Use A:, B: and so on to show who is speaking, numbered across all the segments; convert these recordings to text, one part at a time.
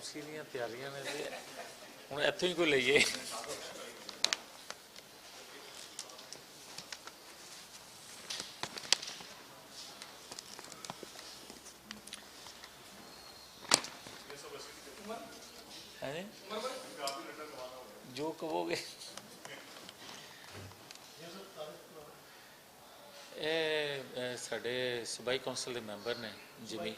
A: ਵਾਪਸੀ ਦੀਆਂ ਤਿਆਰੀਆਂ ਨੇ ਤੇ ਹੁਣ ਇੱਥੋਂ ਹੀ ਕੋਈ ਲਈਏ। ਜੋ ਕਹੋਗੇ। ਇਹ ਸਾਡੇ ਸੂਬਾਈ ਕੌਂਸਲ ਦੇ ਮੈਂਬਰ ਨੇ ਜਿਮੀ।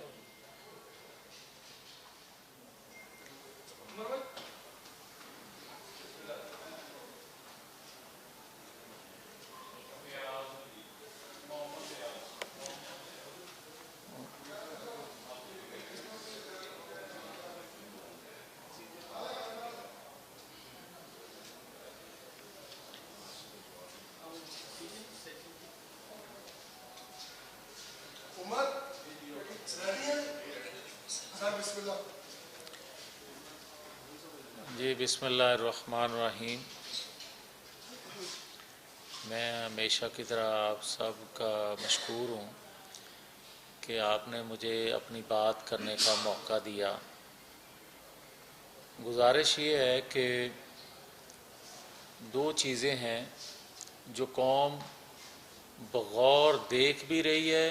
A: جی بسم اللہ الرحمن الرحیم۔ میں ہمیشہ کی طرح آپ سب کا مشکور ہوں کہ آپ نے مجھے اپنی بات کرنے کا موقع دیا۔ گزارش یہ ہے کہ دو چیزیں ہیں جو قوم بغور دیکھ بھی رہی ہے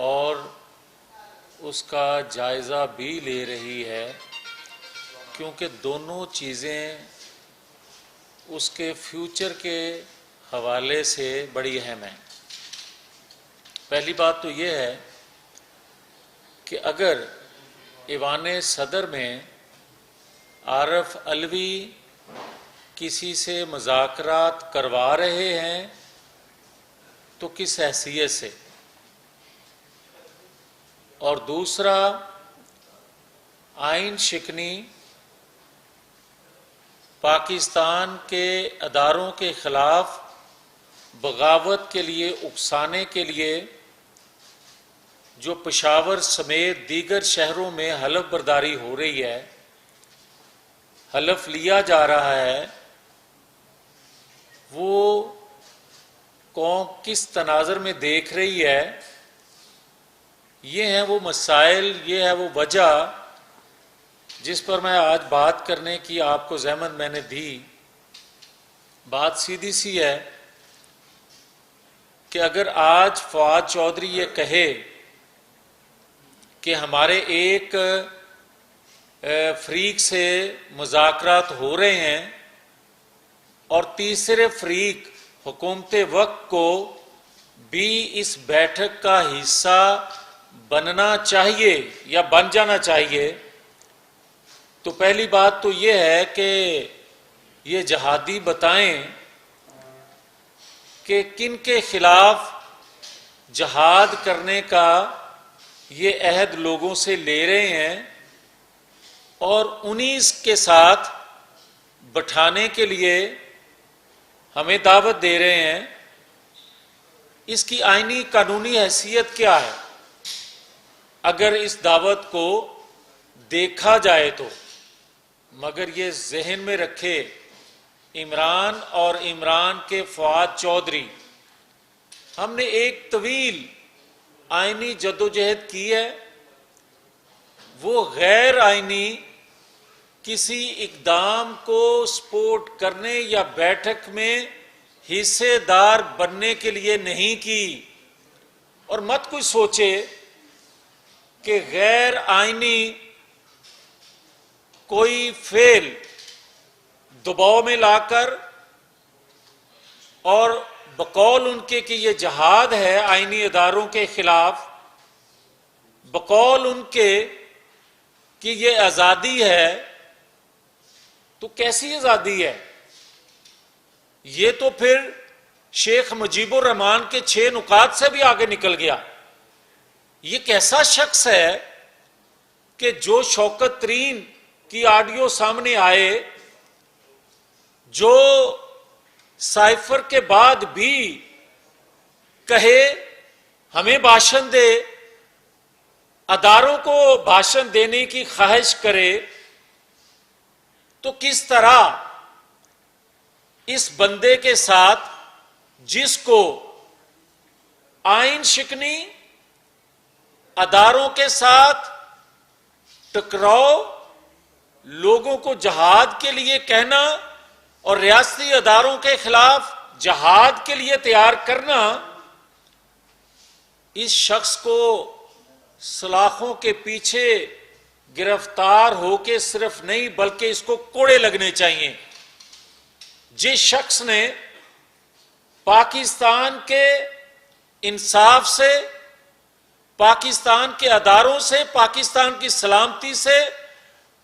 A: اور اس کا جائزہ بھی لے رہی ہے، کیونکہ دونوں چیزیں اس کے فیوچر کے حوالے سے بڑی اہم ہیں۔ پہلی بات تو یہ ہے کہ اگر ایوان صدر میں عارف علوی کسی سے مذاکرات کروا رہے ہیں تو کس حیثیت سے، اور دوسرا آئین شکنی پاکستان کے اداروں کے خلاف بغاوت کے لیے اکسانے کے لیے جو پشاور سمیت دیگر شہروں میں حلف برداری ہو رہی ہے، حلف لیا جا رہا ہے، وہ قوم کس تناظر میں دیکھ رہی ہے، یہ ہیں وہ مسائل، یہ ہے وہ وجہ جس پر میں آج بات کرنے کی آپ کو زحمت میں نے دی۔ بات سیدھی سی ہے کہ اگر آج فواد چودھری یہ کہے کہ ہمارے ایک فریق سے مذاکرات ہو رہے ہیں اور تیسرے فریق حکومت وقت کو بھی اس بیٹھک کا حصہ بننا چاہیے یا بن جانا چاہیے، تو پہلی بات تو یہ ہے کہ یہ جہادی بتائیں کہ کن کے خلاف جہاد کرنے کا یہ عہد لوگوں سے لے رہے ہیں اور انہی کے ساتھ بٹھانے کے لیے ہمیں دعوت دے رہے ہیں۔ اس کی آئینی قانونی حیثیت کیا ہے اگر اس دعوت کو دیکھا جائے تو؟ مگر یہ ذہن میں رکھے عمران اور عمران کے فواد چودھری، ہم نے ایک طویل آئینی جدوجہد کی ہے، وہ غیر آئینی کسی اقدام کو سپورٹ کرنے یا بیٹھک میں حصے دار بننے کے لیے نہیں کی۔ اور مت کوئی سوچے کہ غیر آئینی کوئی فعل دباؤ میں لا کر اور بقول ان کے کہ یہ جہاد ہے آئینی اداروں کے خلاف، بقول ان کے کہ یہ آزادی ہے، تو کیسی آزادی ہے؟ یہ تو پھر شیخ مجیب الرحمان کے 6 نکات سے بھی آگے نکل گیا۔ یہ کیسا شخص ہے کہ جو شوکت ترین کی آڈیو سامنے آئے، جو سائفر کے بعد بھی کہے ہمیں بھاشن دے، اداروں کو بھاشن دینے کی خواہش کرے، تو کس طرح اس بندے کے ساتھ جس کو آئین شکنی اداروں کے ساتھ ٹکراؤ، لوگوں کو جہاد کے لیے کہنا اور ریاستی اداروں کے خلاف جہاد کے لیے تیار کرنا، اس شخص کو سلاخوں کے پیچھے گرفتار ہو کے صرف نہیں بلکہ اس کو کوڑے لگنے چاہیے۔ جس شخص نے پاکستان کے انصاف سے، پاکستان کے اداروں سے، پاکستان کی سلامتی سے،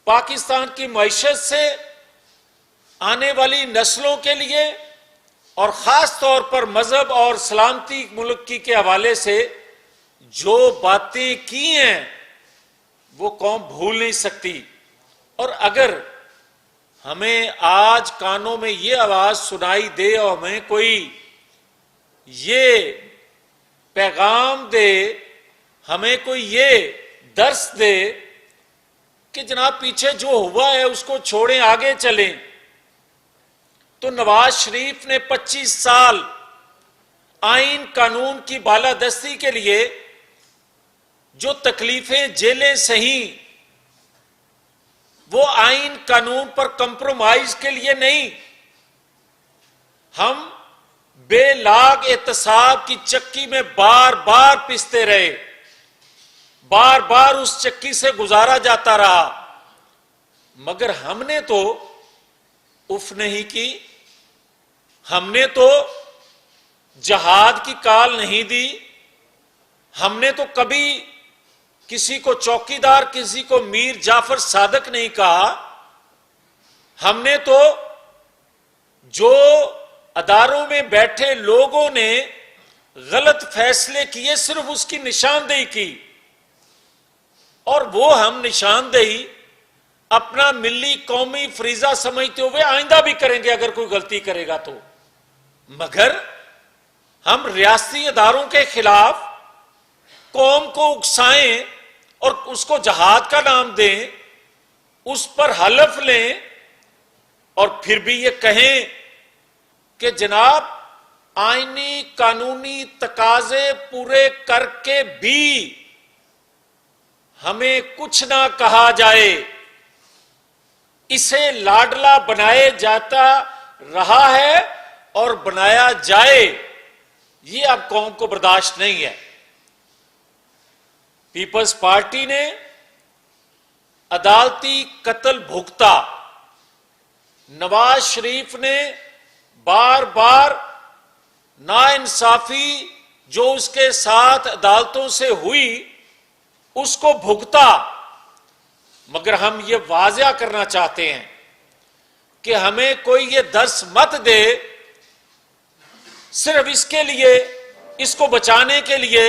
A: پاکستان کی معیشت سے، آنے والی نسلوں کے لیے اور خاص طور پر مذہب اور سلامتی ملک کی کے حوالے سے جو باتیں کی ہیں وہ قوم بھول نہیں سکتی۔ اور اگر ہمیں آج کانوں میں یہ آواز سنائی دے اور ہمیں کوئی یہ پیغام دے، ہمیں کوئی یہ درس دے کہ جناب پیچھے جو ہوا ہے اس کو چھوڑیں، آگے چلیں، تو نواز شریف نے 25 سال آئین قانون کی بالادستی کے لیے جو تکلیفیں جیلیں سہیں، وہ آئین قانون پر کمپرومائز کے لیے نہیں۔ ہم بے لاگ احتساب کی چکی میں بار بار پستے رہے، بار بار اس چکی سے گزارا جاتا رہا، مگر ہم نے تو اف نہیں کی، ہم نے تو جہاد کی کال نہیں دی، ہم نے تو کبھی کسی کو چوکیدار، کسی کو میر جعفر صادق نہیں کہا، ہم نے تو جو اداروں میں بیٹھے لوگوں نے غلط فیصلے کیے صرف اس کی نشاندہی کی، اور وہ ہم نشاندہی اپنا ملی قومی فریضہ سمجھتے ہوئے آئندہ بھی کریں گے اگر کوئی غلطی کرے گا تو۔ مگر ہم ریاستی اداروں کے خلاف قوم کو اکسائیں اور اس کو جہاد کا نام دیں، اس پر حلف لیں، اور پھر بھی یہ کہیں کہ جناب آئینی قانونی تقاضے پورے کر کے بھی ہمیں کچھ نہ کہا جائے، اسے لاڈلا بنائے جاتا رہا ہے اور بنایا جائے، یہ اب قوم کو برداشت نہیں ہے۔ پیپلز پارٹی نے عدالتی قتل بھگتا، نواز شریف نے بار بار ناانصافی جو اس کے ساتھ عدالتوں سے ہوئی اس کو بھگتا، مگر ہم یہ واضح کرنا چاہتے ہیں کہ ہمیں کوئی یہ درس مت دے صرف اس کے لیے، اس کو بچانے کے لیے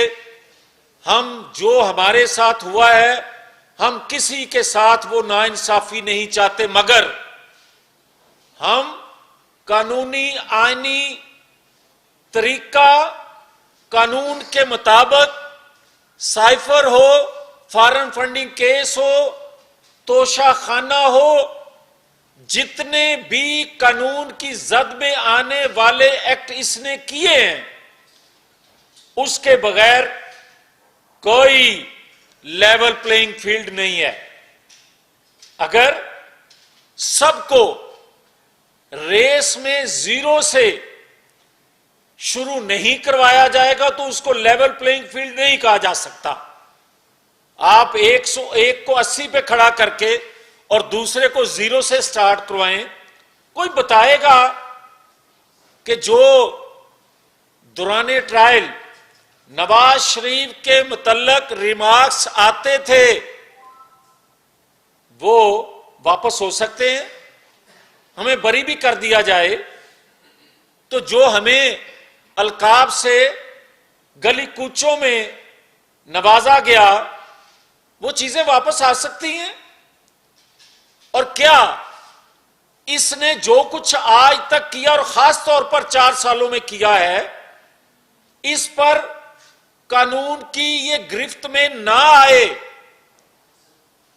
A: ہم جو ہمارے ساتھ ہوا ہے، ہم کسی کے ساتھ وہ ناانصافی نہیں چاہتے، مگر ہم قانونی آئینی طریقہ قانون کے مطابق سائفر ہو، فارن فنڈنگ کیس ہو، توشہ خانہ ہو، جتنے بھی قانون کی زد میں آنے والے ایکٹ اس نے کیے ہیں، اس کے بغیر کوئی لیول پلینگ فیلڈ نہیں ہے۔ اگر سب کو ریس میں زیرو سے شروع نہیں کروایا جائے گا تو اس کو لیول پلینگ فیلڈ نہیں کہا جا سکتا۔ آپ 101 کو 80 پہ کھڑا کر کے اور دوسرے کو زیرو سے سٹارٹ کروائیں، کوئی بتائے گا کہ جو دوران ٹرائل نواز شریف کے متعلق ریمارکس آتے تھے وہ واپس ہو سکتے ہیں، ہمیں بری بھی کر دیا جائے تو جو ہمیں القاب سے گلی کوچوں میں نوازا گیا وہ چیزیں واپس آ سکتی ہیں۔ اور کیا اس نے جو کچھ آج تک کیا اور خاص طور پر 4 سالوں میں کیا ہے، اس پر قانون کی یہ گرفت میں نہ آئے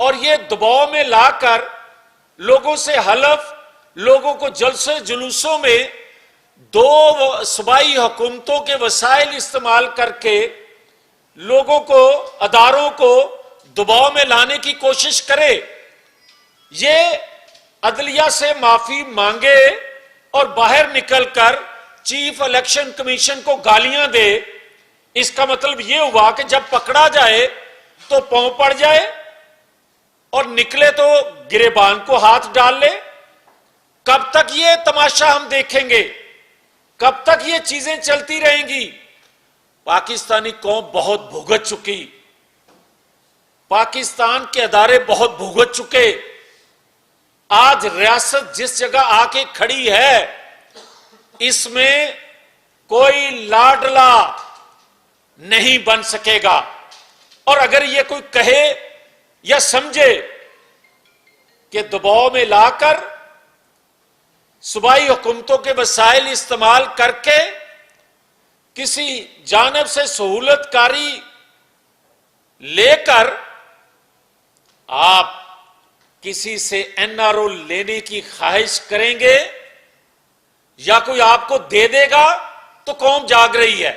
A: اور یہ دباؤ میں لا کر لوگوں سے حلف، لوگوں کو جلسے جلوسوں میں 2 صوبائی حکومتوں کے وسائل استعمال کر کے لوگوں کو، اداروں کو دباؤ میں لانے کی کوشش کرے، یہ عدلیہ سے معافی مانگے اور باہر نکل کر چیف الیکشن کمیشن کو گالیاں دے، اس کا مطلب یہ ہوا کہ جب پکڑا جائے تو پاؤں پڑ جائے اور نکلے تو گریبان کو ہاتھ ڈال لے۔ کب تک یہ تماشا ہم دیکھیں گے؟ کب تک یہ چیزیں چلتی رہیں گی؟ پاکستانی قوم بہت بھگت چکی، پاکستان کے ادارے بہت بھگت چکے۔ آج ریاست جس جگہ آ کے کھڑی ہے، اس میں کوئی لاڈلا نہیں بن سکے گا، اور اگر یہ کوئی کہے یا سمجھے کہ دباؤ میں لا کر صوبائی حکومتوں کے وسائل استعمال کر کے کسی جانب سے سہولت کاری لے کر آپ کسی سے این آر او لینے کی خواہش کریں گے یا کوئی آپ کو دے دے گا، تو قوم جاگ رہی ہے۔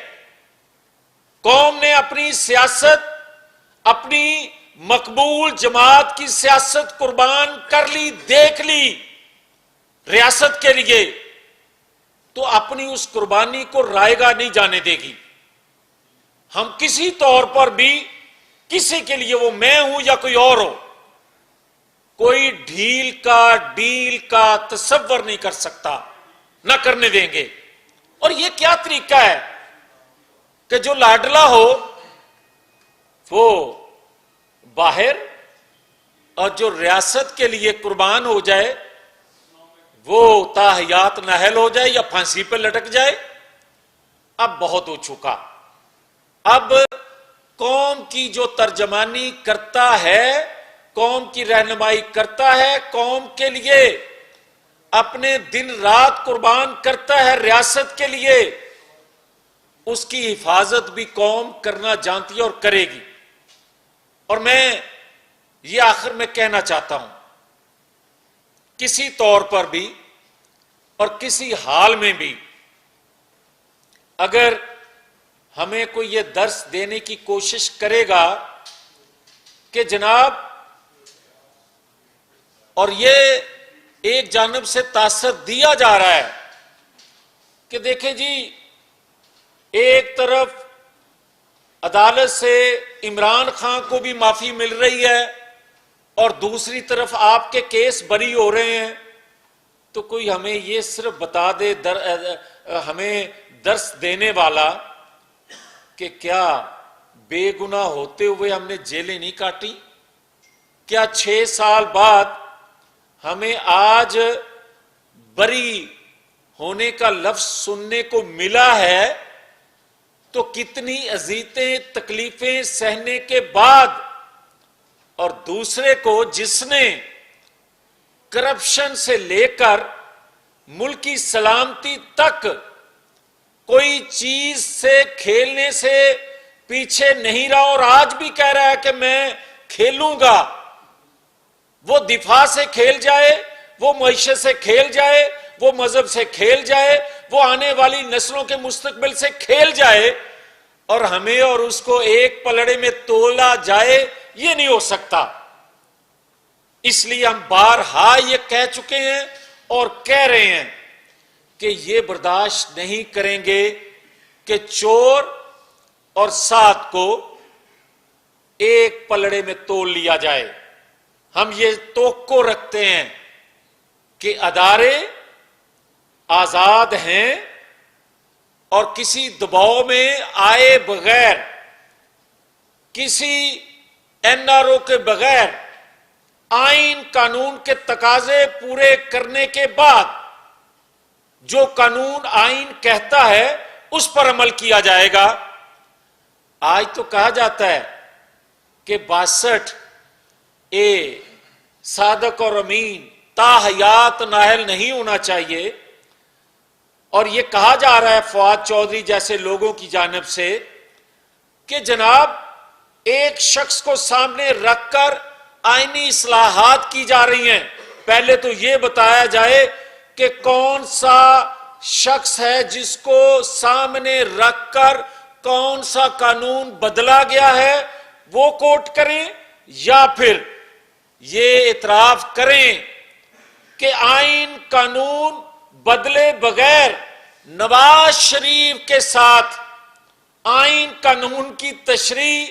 A: قوم نے اپنی سیاست، اپنی مقبول جماعت کی سیاست قربان کر لی، دیکھ لی ریاست کے لیے، تو اپنی اس قربانی کو رائے گا نہیں جانے دے گی۔ ہم کسی طور پر بھی کسی کے لیے، وہ میں ہوں یا کوئی اور ہو، کوئی ڈیل کا تصور نہیں کر سکتا، نہ کرنے دیں گے۔ اور یہ کیا طریقہ ہے کہ جو لاڈلا ہو وہ باہر، اور جو ریاست کے لیے قربان ہو جائے وہ تاحیات نااہل ہو جائے یا پھانسی پہ لٹک جائے؟ اب بہت ہو چکا۔ اب قوم کی جو ترجمانی کرتا ہے، قوم کی رہنمائی کرتا ہے، قوم کے لیے اپنے دن رات قربان کرتا ہے ریاست کے لیے، اس کی حفاظت بھی قوم کرنا جانتی ہے اور کرے گی۔ اور میں یہ آخر میں کہنا چاہتا ہوں، کسی طور پر بھی اور کسی حال میں بھی اگر ہمیں کوئی یہ درس دینے کی کوشش کرے گا کہ جناب، اور یہ ایک جانب سے تاثر دیا جا رہا ہے کہ دیکھیں جی، ایک طرف عدالت سے عمران خان کو بھی معافی مل رہی ہے اور دوسری طرف آپ کے کیس بری ہو رہے ہیں، تو کوئی ہمیں یہ صرف بتا دے، ہمیں درس دینے والا، کہ کیا بے گناہ ہوتے ہوئے ہم نے جیلیں نہیں کاٹی؟ کیا 6 سال بعد ہمیں آج بری ہونے کا لفظ سننے کو ملا ہے؟ تو کتنی اذیتیں، تکلیفیں سہنے کے بعد، اور دوسرے کو جس نے کرپشن سے لے کر ملک کی سلامتی تک کوئی چیز سے کھیلنے سے پیچھے نہیں رہا اور آج بھی کہہ رہا ہے کہ میں کھیلوں گا، وہ دفاع سے کھیل جائے، وہ معیشت سے کھیل جائے، وہ مذہب سے کھیل جائے، وہ آنے والی نسلوں کے مستقبل سے کھیل جائے، اور ہمیں اور اس کو ایک پلڑے میں تولا جائے، یہ نہیں ہو سکتا۔ اس لیے ہم بارہا یہ کہہ چکے ہیں اور کہہ رہے ہیں کہ یہ برداشت نہیں کریں گے کہ چور اور ساتھ کو ایک پلڑے میں تول لیا جائے۔ ہم یہ توقع رکھتے ہیں کہ ادارے آزاد ہیں اور کسی دباؤ میں آئے بغیر، کسی این آر او کے بغیر، آئین قانون کے تقاضے پورے کرنے کے بعد جو قانون آئین کہتا ہے اس پر عمل کیا جائے گا۔ آج تو کہا جاتا ہے کہ 62 صادق اور امین تاحیات نااہل نہیں ہونا چاہیے، اور یہ کہا جا رہا ہے فواد چودھری جیسے لوگوں کی جانب سے کہ جناب ایک شخص کو سامنے رکھ کر آئینی اصلاحات کی جا رہی ہیں۔ پہلے تو یہ بتایا جائے کہ کون سا شخص ہے جس کو سامنے رکھ کر کون سا قانون بدلا گیا ہے، وہ کوٹ کریں، یا پھر یہ اعتراف کریں کہ آئین قانون بدلے بغیر نواز شریف کے ساتھ آئین قانون کی تشریح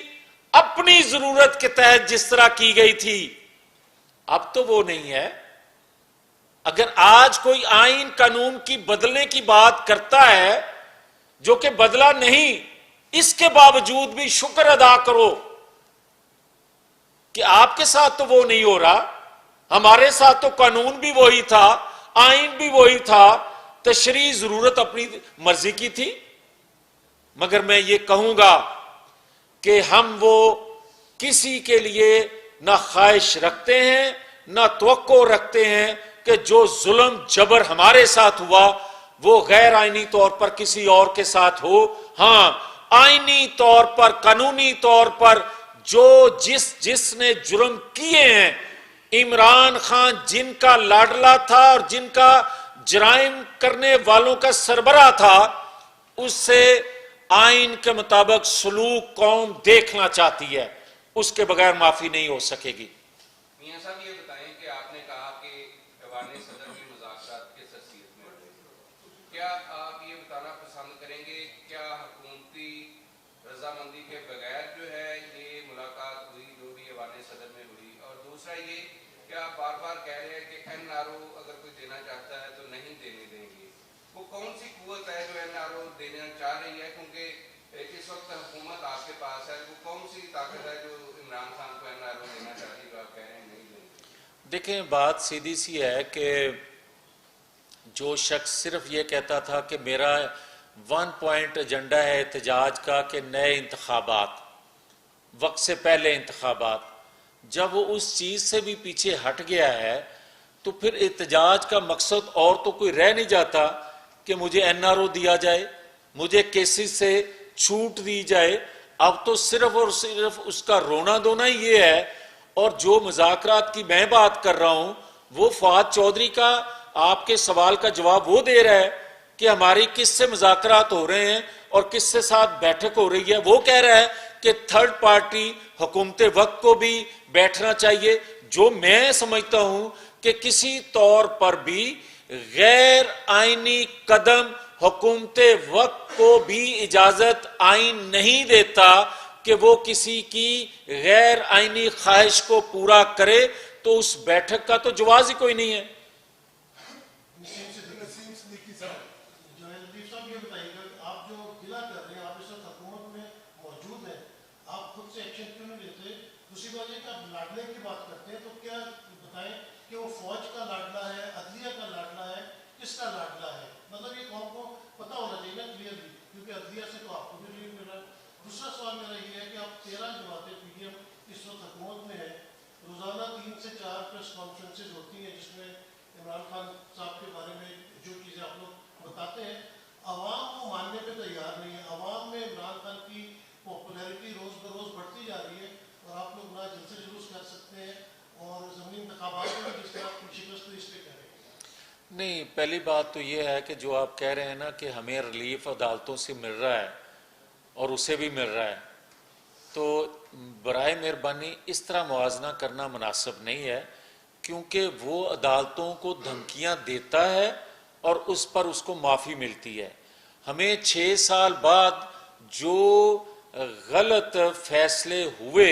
A: اپنی ضرورت کے تحت جس طرح کی گئی تھی، اب تو وہ نہیں ہے۔ اگر آج کوئی آئین قانون کی بدلنے کی بات کرتا ہے جو کہ بدلا نہیں، اس کے باوجود بھی شکر ادا کرو کہ آپ کے ساتھ تو وہ نہیں ہو رہا، ہمارے ساتھ تو قانون بھی وہی تھا، آئین بھی وہی تھا، تشریح ضرورت اپنی مرضی کی تھی۔ مگر میں یہ کہوں گا کہ ہم وہ کسی کے لیے نہ خواہش رکھتے ہیں نہ توقع رکھتے ہیں کہ جو ظلم جبر ہمارے ساتھ ہوا وہ غیر آئینی طور پر کسی اور کے ساتھ ہو۔ ہاں، آئینی طور پر، قانونی طور پر جو جس نے جرم کیے ہیں، عمران خان جن کا لاڈلا تھا اور جن کا جرائم کرنے والوں کا سربراہ تھا، اس سے آئین کے مطابق سلوک قوم دیکھنا چاہتی ہے، اس کے بغیر معافی نہیں ہو سکے گی۔
B: میاں صاحب یہ بتائیں کہ آپ نے کہا کہ ایوان صدر میں مذاکرات کی حیثیت میں، کیا آپ یہ بتانا پسند کریں گے کیا حکومتی رضامندی کے بغیر جو ہے یہ ملاقات ہوئی جو بھی ایوان صدر میں ہوئی؟ اور دوسرا یہ کہ آپ بار بار کہہ رہے ہیں کہ این آر او اگر کوئی دینا چاہتا ہے تو نہیں دینے دیں گے، وہ کون سی قوت ہے جو این آر او دینا چاہ رہی ہے؟ کیونکہ اس وقت حکومت آپ کے پاس ہے، وہ کون سی طاقت ہے جو عمران خان کو این آر او دینا چاہتی ہے جو آپ کہہ رہے ہیں نہیں دیں گے؟
A: دیکھیں، بات سیدھی سی ہے کہ جو شخص صرف یہ کہتا تھا کہ میرا 1 پوائنٹ ایجنڈا ہے احتجاج کا کہ نئے انتخابات، وقت سے پہلے انتخابات، جب وہ اس چیز سے بھی پیچھے ہٹ گیا ہے تو پھر احتجاج کا مقصد اور تو کوئی رہ نہیں جاتا کہ مجھے این آر او دیا جائے، مجھے کیسز سے چھوٹ دی جائے۔ اب تو صرف اور صرف اس کا رونا دھونا ہی یہ ہے۔ اور جو مذاکرات کی میں بات کر رہا ہوں وہ فؤاد چودھری کا آپ کے سوال کا جواب وہ دے رہا ہے کہ ہماری کس سے مذاکرات ہو رہے ہیں اور کس سے ساتھ بیٹھک ہو رہی ہے۔ وہ کہہ رہا ہے کہ تھرڈ پارٹی حکومت وقت کو بھی بیٹھنا چاہیے، جو میں سمجھتا ہوں کہ کسی طور پر بھی غیر آئینی قدم حکومت وقت کو بھی اجازت آئین نہیں دیتا کہ وہ کسی کی غیر آئینی خواہش کو پورا کرے، تو اس بیٹھک کا تو جواز ہی کوئی نہیں ہے۔
C: دوسرا سوال میرا یہ ہے کہ آپ 13 جماعتیں پی ڈی ایم اس وقت حکومت میں ہے، روزانہ 3 سے 4 پریس کانفرنسز ہوتی ہیں جس میں عمران خان صاحب کے بارے میں جو چیزیں آپ لوگ بتاتے ہیں، عوام کو ماننے پہ تیار نہیں ہے۔ عوام میں عمران خان کی پاپولیرٹی روز بروز بڑھتی جا رہی ہے اور آپ لوگ نہ جلسے جلوس کر سکتے ہیں اور ضمنی انتخابات میں جس طرح کی شکست اس پہ کہہ رہے ہیں۔
A: نہیں، پہلی بات تو یہ ہے کہ جو آپ کہہ رہے ہیں نا کہ ہمیں ریلیف عدالتوں سے مل رہا ہے اور اسے بھی مل رہا ہے، تو برائے مہربانی اس طرح موازنہ کرنا مناسب نہیں ہے، کیونکہ وہ عدالتوں کو دھمکیاں دیتا ہے اور اس پر اس کو معافی ملتی ہے۔ ہمیں 6 سال بعد جو غلط فیصلے ہوئے،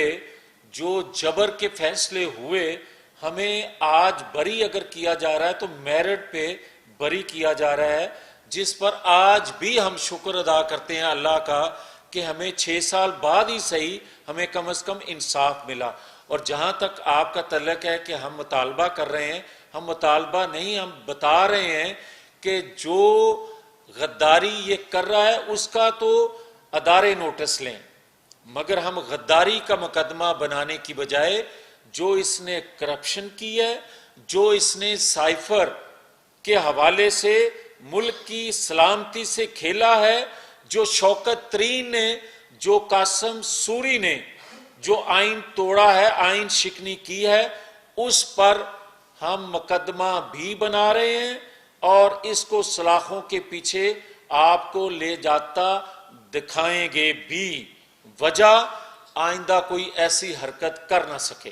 A: جو جبر کے فیصلے ہوئے، ہمیں آج بری اگر کیا جا رہا ہے تو میرٹ پہ بری کیا جا رہا ہے، جس پر آج بھی ہم شکر ادا کرتے ہیں اللہ کا کہ ہمیں 6 سال بعد ہی صحیح ہمیں کم از کم انصاف ملا۔ اور جہاں تک آپ کا تعلق ہے کہ ہم مطالبہ کر رہے ہیں، ہم مطالبہ نہیں، ہم بتا رہے ہیں کہ جو غداری یہ کر رہا ہے اس کا تو ادارے نوٹس لیں، مگر ہم غداری کا مقدمہ بنانے کی بجائے جو اس نے کرپشن کی ہے، جو اس نے سائفر کے حوالے سے ملک کی سلامتی سے کھیلا ہے، جو شوکت ترین نے، جو قاسم سوری نے جو آئین توڑا ہے، آئین شکنی کی ہے، اس پر ہم مقدمہ بھی بنا رہے ہیں اور اس کو سلاخوں کے پیچھے آپ کو لے جاتا دکھائیں گے بھی۔ وجہ آئندہ کوئی ایسی حرکت کر نہ سکے۔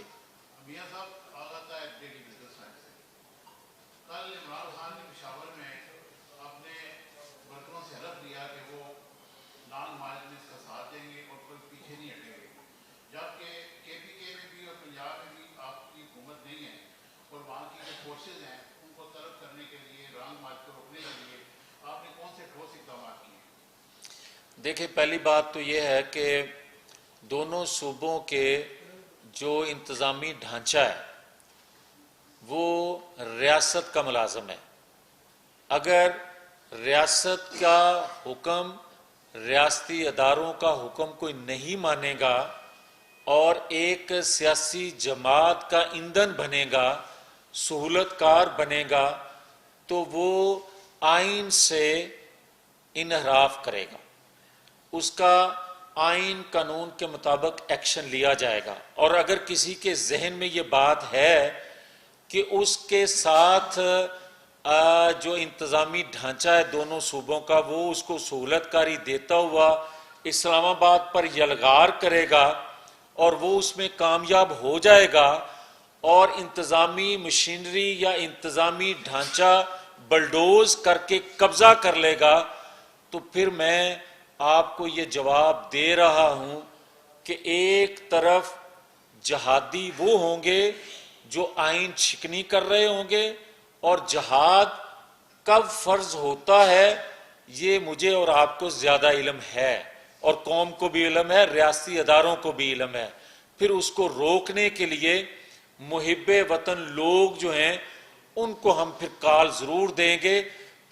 D: میاں صاحب آغاز ہے ڈیلی بزنس ٹائم سے کل عمران خان نے پشاور میں اپنے ورکروں سے حلف لیا کہ وہ نان مارجنس کا ساتھ دیں گے اور کوئی پیچھے نہیں ہٹیں گے، جبکہ کے پی کے میں بھی اور پنجاب میں بھی آپ کی حکومت نہیں ہے اور وہاں کی جو فورسز ہیں ان کو طرف کرنے کے لیے رانگ مارچ کو روکنے کے لیے آپ نے کون سے ٹھوس اقدامات کیے ہیں؟
A: دیکھیں پہلی بات تو یہ ہے کہ دونوں صوبوں کے جو انتظامی ڈھانچہ ہے وہ ریاست کا ملازم ہے۔ اگر ریاست کا حکم، ریاستی اداروں کا حکم کوئی نہیں مانے گا اور ایک سیاسی جماعت کا ایندھن بنے گا، سہولت کار بنے گا، تو وہ آئین سے انحراف کرے گا، اس کا آئین قانون کے مطابق ایکشن لیا جائے گا۔ اور اگر کسی کے ذہن میں یہ بات ہے کہ اس کے ساتھ جو انتظامی ڈھانچہ ہے دونوں صوبوں کا وہ اس کو سہولت کاری دیتا ہوا اسلام آباد پر یلغار کرے گا اور وہ اس میں کامیاب ہو جائے گا اور انتظامی مشینری یا انتظامی ڈھانچہ بلڈوز کر کے قبضہ کر لے گا، تو پھر میں آپ کو یہ جواب دے رہا ہوں کہ ایک طرف جہادی وہ ہوں گے جو آئین شکنی کر رہے ہوں گے، اور جہاد کب فرض ہوتا ہے یہ مجھے اور آپ کو زیادہ علم ہے، اور قوم کو بھی علم ہے، ریاستی اداروں کو بھی علم ہے۔ پھر اس کو روکنے کے لیے محب وطن لوگ جو ہیں ان کو ہم پھر کال ضرور دیں گے۔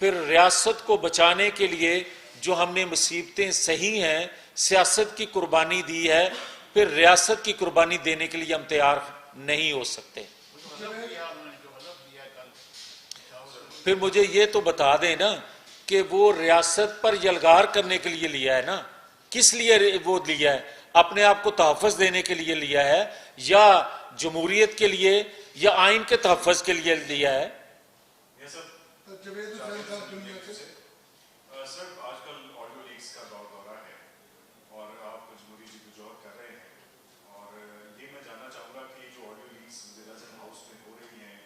A: پھر ریاست کو بچانے کے لیے جو ہم نے مصیبتیں سہی ہیں، سیاست کی قربانی دی ہے، پھر ریاست کی قربانی دینے کے لیے ہم تیار نہیں ہو سکتے۔ پھر مجھے یہ تو بتا دیں نا کہ وہ ریاست پر یلغار کرنے کے لیے لیا ہے نا، کس لیے وہ لیا ہے؟ اپنے آپ کو تحفظ دینے کے لیے لیا ہے یا جمہوریت کے لیے یا آئین کے تحفظ کے لیے لیا ہے؟
E: سر آج کل آڈیو لیکس کا دور ہے اور آپ جمہوری جی کو جوہر کر رہے ہیں، اور یہ میں جاننا چاہوں گا کہ جو آڈیو لیکس وزیر اعظم ہاؤس میں ہو رہی ہیں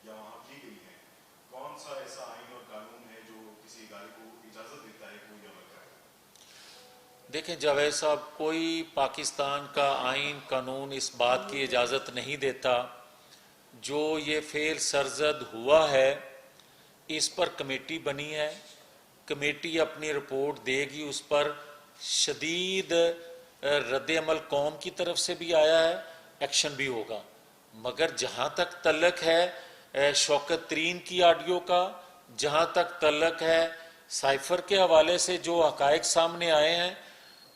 E: یا وہاں کی گئی ہیں، کون سا ایسا آئین اور قانون ہے جو کسی ادارے کو اجازت دیتا ہے کہ وہ یہ عمل کرے؟
A: دیکھیں جاوید صاحب، کوئی پاکستان کا آئین قانون اس بات کی اجازت نہیں دیتا۔ جو یہ فعل سرزد ہوا ہے اس پر کمیٹی بنی ہے، کمیٹی اپنی رپورٹ دے گی، اس پر شدید رد عمل قوم کی طرف سے بھی آیا ہے، ایکشن بھی ہوگا۔ مگر جہاں تک تعلق ہے شوکت ترین کی آڈیو کا، جہاں تک تعلق ہے سائفر کے حوالے سے جو حقائق سامنے آئے ہیں،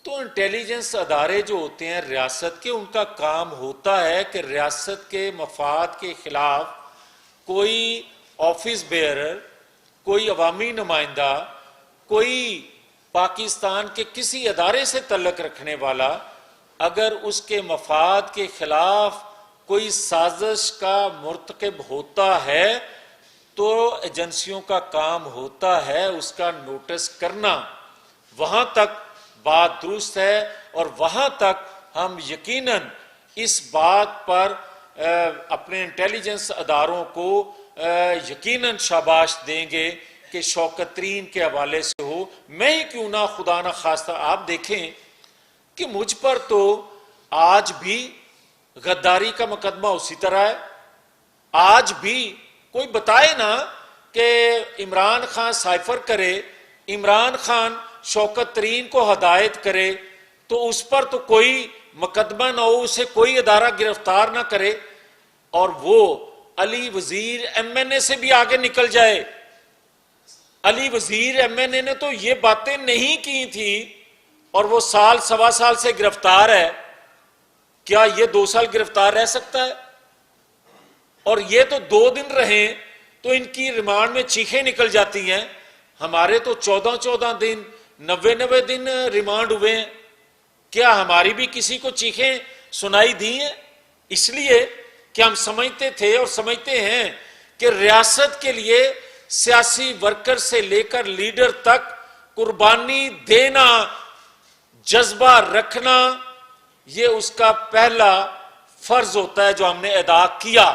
A: تو انٹیلیجنس ادارے جو ہوتے ہیں ریاست کے، ان کا کام ہوتا ہے کہ ریاست کے مفاد کے خلاف کوئی آفس بیئرر، کوئی عوامی نمائندہ، کوئی پاکستان کے کسی ادارے سے تعلق رکھنے والا اگر اس کے مفاد کے خلاف کوئی سازش کا مرتکب ہوتا ہے تو ایجنسیوں کا کام ہوتا ہے اس کا نوٹس کرنا۔ وہاں تک بات درست ہے، اور وہاں تک ہم یقیناً اس بات پر اپنے انٹیلیجنس اداروں کو یقیناً شاباش دیں گے کہ شوکت ترین کے حوالے سے ہو، میں ہی کیوں نہ خدا نہ خواستہ۔ آپ دیکھیں کہ مجھ پر تو آج بھی غداری کا مقدمہ اسی طرح ہے، آج بھی کوئی بتائے نا کہ عمران خان سائفر کرے، عمران خان شوکت ترین کو ہدایت کرے تو اس پر تو کوئی مقدمہ نہ ہو، اسے کوئی ادارہ گرفتار نہ کرے، اور وہ علی وزیر ایم این اے سے بھی آگے نکل جائے۔ علی وزیر ایم این اے نے تو یہ باتیں نہیں کی تھی اور وہ سال سوا سال سے گرفتار ہے، کیا یہ 2 سال گرفتار رہ سکتا ہے؟ اور یہ تو 2 دن رہیں تو ان کی ریمانڈ میں چیخیں نکل جاتی ہیں، ہمارے تو 14 دن 90 دن ریمانڈ ہوئے ہیں۔ کیا ہماری بھی کسی کو چیخیں سنائی دی ہیں؟ اس لیے کہ ہم سمجھتے تھے اور سمجھتے ہیں کہ ریاست کے لیے سیاسی ورکر سے لے کر لیڈر تک قربانی دینا، جذبہ رکھنا، یہ اس کا پہلا فرض ہوتا ہے جو ہم نے ادا کیا.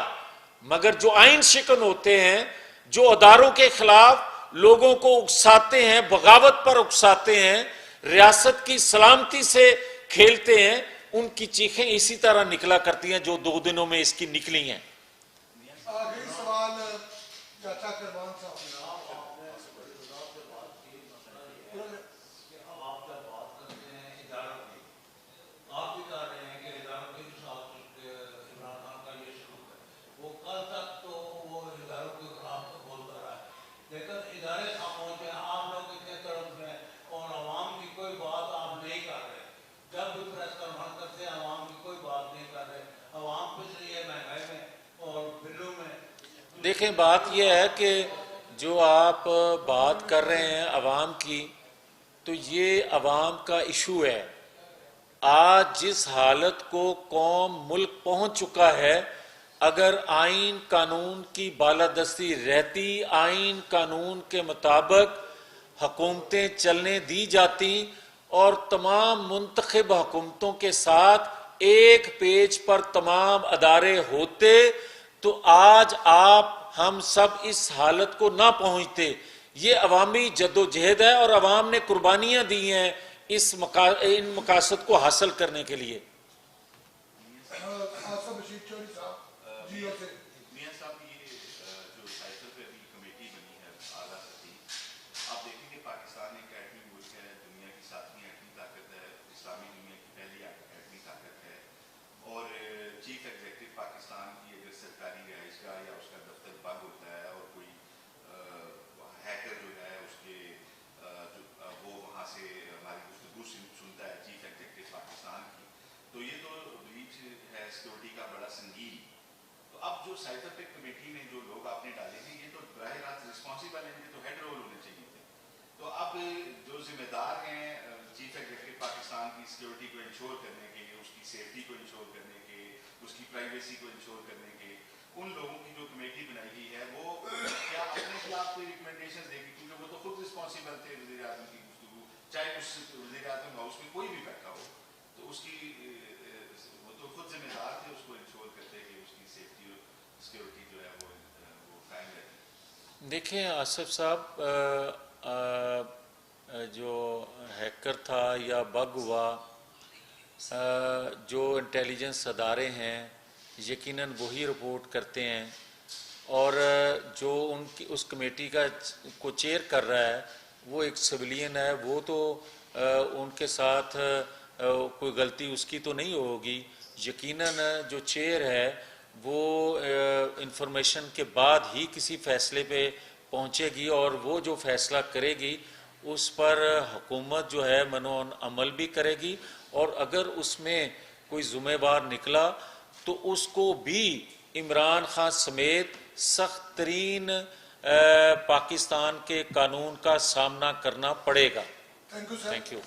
A: مگر جو آئین شکن ہوتے ہیں، جو اداروں کے خلاف لوگوں کو اکساتے ہیں، بغاوت پر اکساتے ہیں، ریاست کی سلامتی سے کھیلتے ہیں، ان کی چیخیں اسی طرح نکلا کرتی ہیں جو 2 دنوں میں اس کی نکلی ہیں.
F: آخری سوال چاچا کرمان صاحب.
G: آپ بھی کہہ رہے ہیں کہ اداروں کے ساتھ عمران خان کا یہ سلوک ہے، وہ کل تک تو وہ اداروں کے خلاف بولتا رہا ہے، لیکن ادارے خاموش ہیں، آپ لوگ اتنے طرف ہیں اور عوام کی کوئی بات آپ نہیں کر رہے. جب بھی پریس کانفرنس کرتے ہیں عوام کی کوئی بات نہیں کر رہے. عوام کچھ نہیں ہے مہنگائی میں اور بلوں میں.
A: دیکھیں بات یہ ہے کہ جو آپ بات کر رہے ہیں عوام کی، تو یہ عوام کا ایشو ہے. آج جس حالت کو قوم ملک پہنچ چکا ہے، اگر آئین قانون کی بالادستی رہتی، آئین قانون کے مطابق حکومتیں چلنے دی جاتی اور تمام منتخب حکومتوں کے ساتھ ایک پیج پر تمام ادارے ہوتے، تو آج آپ ہم سب اس حالت کو نہ پہنچتے. یہ عوامی جدوجہد ہے اور عوام نے قربانیاں دی ہیں ان مقاصد کو حاصل کرنے کے لیے.
F: آصف بشیر چوہدری صاحب جیو سے.
D: میاں صاحب یہ جو سائیکل پہ ابھی کمیٹی بنی ہے اعلیٰ سطحی، آپ دیکھیں کہ پاکستان ایک ایٹمی ملک ہے، دنیا کی 7ویں ایٹمی طاقت ہے، اسلامی دنیا کی پہلی ایٹمی طاقت ہے، اور چیف ایگزیکٹو پاکستان کی اگر سرکاری رہائش گاہ یا اس کا دفتر بند ہوتا ہے اور کوئی ہیکر جو ہے اس کے وہ وہاں سے ہماری گفتگو سنتا ہے چیف ایگزیکٹو پاکستان کی، تو یہ تو بریچ ہے سیکورٹی کا بڑا سنگین. تو اب جو سائیکل کمیٹی میں جو لوگ آپ نے ڈالے ہیں، یہ تو براہ راست رسپانسبل ہیں، یہ تو ہیڈ رول ہونے چاہیے تھے. تو اب جو ذمہ دار ہیں چیف ایگزیکٹو پاکستان کی سیکورٹی کو انشور کرنے کے، اس کی سیفٹی کو انشور کرنے کے، اس کی پرائیویسی کو انشور کرنے کے، ان لوگوں کی جو کمیٹی بنائی گئی ہے وہ کیا اپنے خلاف کوئی ریکمنڈیشن دے گی؟ کیونکہ وہ تو خود رسپانسبل تھے وزیر اعظم کی گفتگو، چاہے اس وزیر اعظم ہاؤس میں کوئی بھی بیٹھا ہو، تو اس کی وہ تو خود ذمہ دار تھے اس کو انشور کرتے کہ اس کی سیفٹی اور سیکورٹی جو ہے وہ قائم رہتی.
A: دیکھیں آصف صاحب، جو ہیکر تھا یا بگ ہوا، جو انٹیلیجنس ادارے ہیں یقیناً وہی رپورٹ کرتے ہیں، اور جو ان کی اس کمیٹی کو چیئر کر رہا ہے وہ ایک سویلین ہے. وہ تو ان کے ساتھ کوئی غلطی اس کی تو نہیں ہوگی. یقیناً جو چیئر ہے وہ انفارمیشن کے بعد ہی کسی فیصلے پہ پہنچے گی، اور وہ جو فیصلہ کرے گی اس پر حکومت جو ہے منو عمل بھی کرے گی، اور اگر اس میں کوئی ذمہ وار نکلا تو اس کو بھی عمران خان سمیت سخت ترین پاکستان کے قانون کا سامنا کرنا پڑے گا.
F: Thank you sir.
A: Thank you.